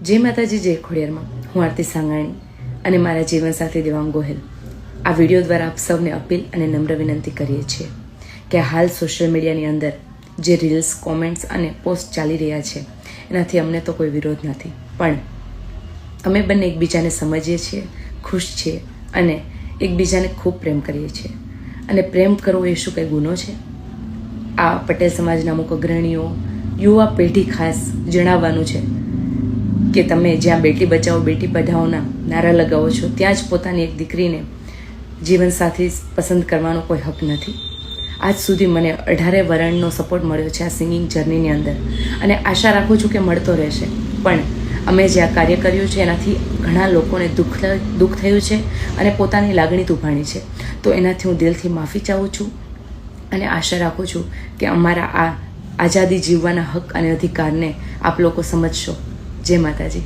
જય માતાજી, જય ખોડિયારમાં. હું આરતી સાંગાણી અને મારા જીવનસાથી દેવાંગ ગોહિલ આ વિડીયો દ્વારા આપ સૌને અપીલ અને નમ્ર વિનંતી કરીએ છીએ કે હાલ સોશિયલ મીડિયાની અંદર જે રીલ્સ, કોમેન્ટ્સ અને પોસ્ટ ચાલી રહ્યા છે એનાથી અમને તો કોઈ વિરોધ નથી, પણ અમે બંને એકબીજાને સમજીએ છીએ, ખુશ છીએ અને એકબીજાને ખૂબ પ્રેમ કરીએ છીએ. અને પ્રેમ કરવો એ શું કંઈ ગુનો છે? આ પટેલ સમાજના અમુક અગ્રણીઓ, યુવા પેઢી ખાસ જણાવવાનું છે કે તમે જ્યાં બેટી બચાવો બેટી પઢાઓના નારા લગાવો છો ત્યાં જ પોતાની એક દીકરીને જીવનસાથી પસંદ કરવાનો કોઈ હક નથી. આજ સુધી મને 18 વરણનો સપોર્ટ મળ્યો છે આ સિંગિંગ જર્નીની અંદર અને આશા રાખું છું કે મળતો રહેશે. પણ અમે જે આ કાર્ય કર્યું છે એનાથી ઘણા લોકોને દુઃખ થયું છે અને પોતાની લાગણી દુભાણી છે, તો એનાથી હું દિલથી માફી ચાહું છું અને આશા રાખું છું કે અમારા આ આઝાદી જીવવાના હક અને અધિકારને આપ લોકો સમજશો. જય માતાજી.